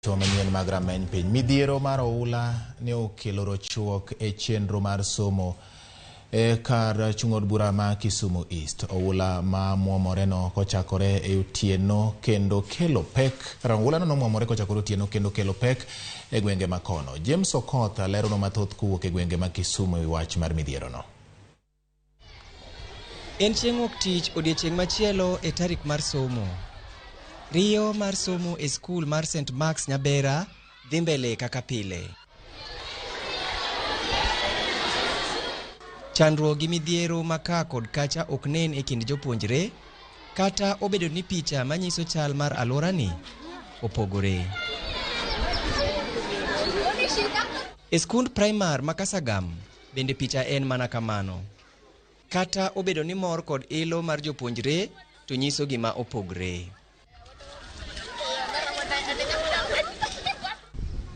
Manyien mag rameny piny. Midhiero mar oula ne okelo rochruok e chenro mar somo kar chung' od bura ma Kisumu East. Oula ma muomore no kochakore e otieno kendo kelo pek. Oula no muomore kochakore otieno kendo kelo pek e gwenge ma kono. James Okoth lero no mathoth kuwuok e gwenge ma Kisumu e wach mar midhiero no. En chieng' wuok tich odiechieng' machielo e tarik mar somo. Riyo mar somo e skul mar St. Mark's Nyabera dhi mbele kaka pile. Chandruok gi midhiero maka kod kacha ok nen e kind jopuonjre, kata obedo ni picha manyiso chal mar alworani opogore. E skund primar ma Kasagam bende picha en mana kamano. Kata obedo ni mor kod ilo mar jopuonjre to nyiso gima opogore.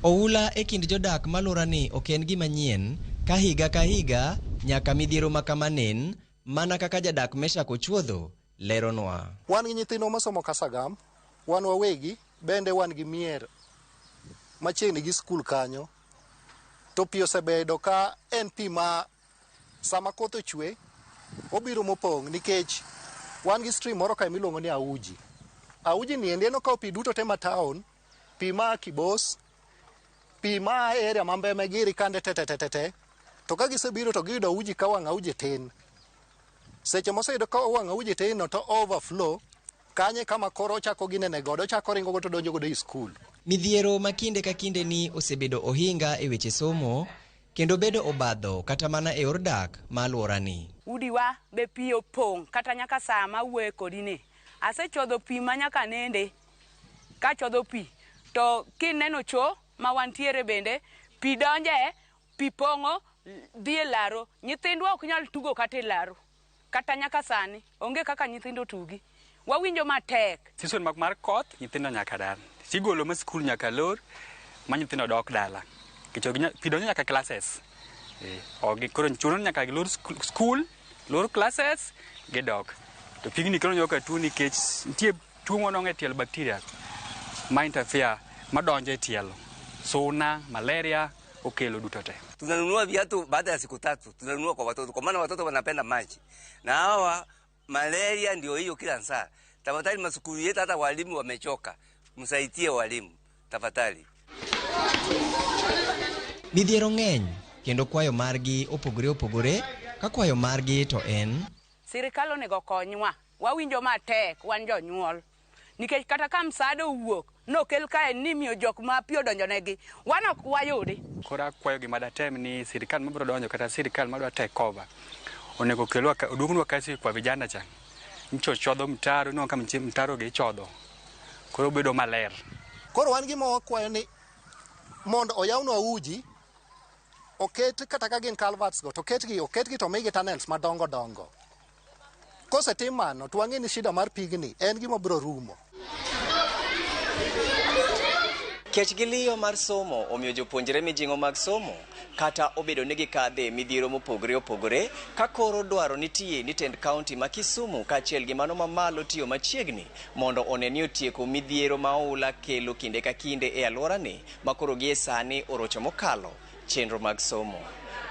Oula e kind jodak malorani ok en gima nyien ka higa nyaka midhiero makamanen mana kaka jadak Meshak Ochuodho leronwa. Wan gi nyithindo masomo Kasagam, wan wawegi bende wan gi mier machiegni gi skul kanyo. To pi osebedo ka en pi ma sama koth ochwe obiro mopong' nikech wan gi stream moro ka miluongo ni Auji. Auji ni endo ka pi duto te ma town, pi ma Kibos, pi ma area ma Mbeme Giri kande te. To ka gisebiro to giyudo Auji ka wang' Auji tin. Seche moseyudo ka wang' Auji tin no to overflow kanye kama koro chako ginene godo, chako ringo godo to donjo godo e skul. Midhiero ma kinde ka kinde ni osebedo ohinga e weche somo kendo bedo obadho kata mana e ordak ma alworani. Udiwa be pi opong' kata nyaka saa ma wuoye kodine. Asechodho pi ma nyaka nende ka chodho pi. To kineno cho ma wantiere bende pi donje, pi pong'o dhi e laro. Nyithindwa ok nyal tugo kata e laro. Kata nyaka sani onge kaka nyithindo tugi. Wawinjo matek. Season mar koth nyithindo nyaka dar. Sigolo ma skul nyaka lor ma nyithindo dok dala. Pi donjo nyaka classes. Ogi koro chuno nyaka lor skul, lor classes gidok. To pigni koro nyoka tuo nikech nitie tuo monong e tielo bacteria ma interfere madonjo e tielo. Suna, malaria okelo duto te. Tunanunua viatu baada ya siku 3, tunanunua kwa watoto kwa maana watoto wanapenda maji. Na hawa malaria ndio hiyo kila saa. Tafadhali masukulu yetu hata walimu wamechoka. Msaidie walimu tafadhali. Midhiero ng'eny kendo kwayo margi opogore ka kwayo margi to en sirikal onego konywa. Wawinjo matek wan jonyuol. Nikech kata ka msaada owuok nokel kae ni miyo jok ma pi odonjonegi wan ok wayudi. Kora kwayo gima datem ni sirikal mabiro donjo kata sirikal madwa take over onego kelwa oduognwa kasi kwa vijana cha. Ncho chodho mtaro no kama mtaro gi chodho. Koro bedo maler. Koro wan gima wakwayo ni mondo oyawnwa Auji, oket kata ka gin culverts go to oketgi to migi tunnels madongo. Kosetim mano to wang'e ni shida mar pigni en gima biro rumo. Kech gi liyo mar somo omiyo jopuonjre mijing'o mag somo kata obedo ni gikadhe midhiero mopogore ka koro dwaro nitie ni tend kaunti ma Kisumu kaachiel gi mano mamalo tiyo machiegni mondo one ni otieko midhiero ma oula kelo kinde ka kinde e alworani ma koro gie sani orocho mokalo chenro mag somo.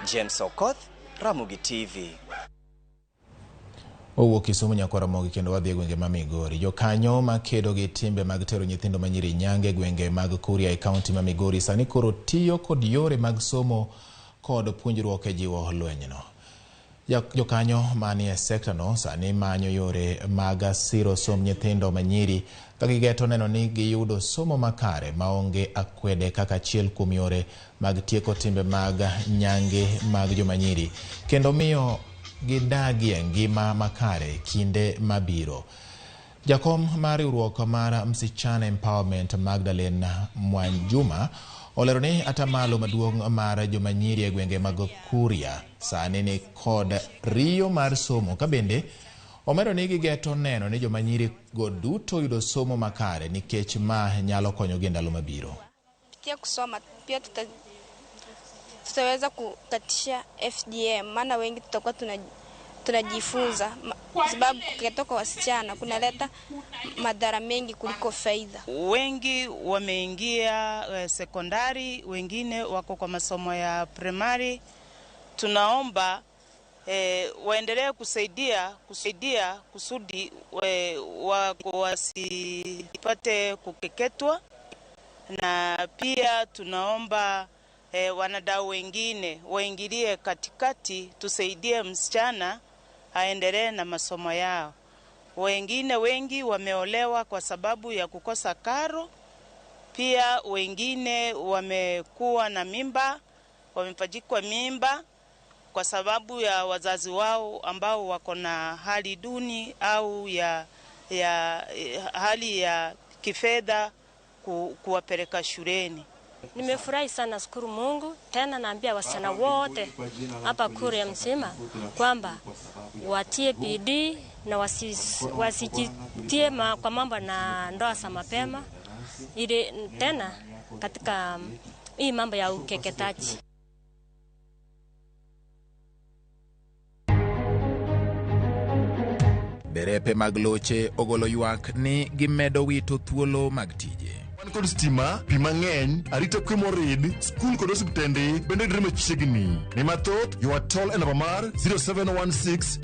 James Okoth, Ramogi TV. Owuok Kisumu nyakwara mogi kendo wadhi e gwenge ma Migori. Jokanyo ma kedo gi timbe mag tero nyithindo manyiri nyange gwenge mag Kuria e kaunti ma Migori sani koro tiyo kod yore mag somo kod puonjruok e jiwo lwenyno. Jokanyo manie sekta no sani manyo yore mag siro som nyithindo manyiri ka gigeto neno ni giyudo somo makare maonge akwede kaka achiel kuom yore mag tieko timbe mag nyange mag jomanyiri kendo miyo gidagie ngima makare kinde mabiro. Jakom mar riwruok mar Msichana Empowerment Magdalene Mwanjuma olero ni atamalo maduong' mar jomanyiri e gwenge mag Kuria sani ni kod riyo mar somo ka bende omero ni gigeto neno ni jomanyiri go duto yudo somo makare nikech ma nyalo konyogi ndalo mabiro. Pia kusoma pia tutaweza kukatisha FGM maana wengi tutakuwa tunajifunza, kwa sababu kuketoka wasichana kunaleta madhara mengi kuliko faida. Wengi wameingia sekondari, wengine wako kwa masomo ya primary. Tunaomba waendelee kusaidia kusudi wasipate kukeketwa, na pia tunaomba wanadau wengine waingilie katikati, tusaidie msichana aendelee na masomo yao. Wengi wameolewa kwa sababu ya kukosa karo, pia wengine wamekuwa na mimba, wamepachikwa mimba kwa sababu ya wazazi wao ambao wako na hali duni au ya hali ya kifedha kuwapeleka shuleni. Nimefurahi sana, shukuru Mungu. Tena naambia wasichana wote hapa Kuria mzima kwamba watie bidii na wasijitie kwa mambo na ndoa za mapema, ili tena katika hii mambo ya ukeketaji. Berepe mag loche ogolo ywak ni gimedo wito thuolo mag tije. Kod stima, pi mang'eny, arita kwe morid, skul kod osiptende bende dire machiegni. Ne mathoth, ywa tol e namba mar 0716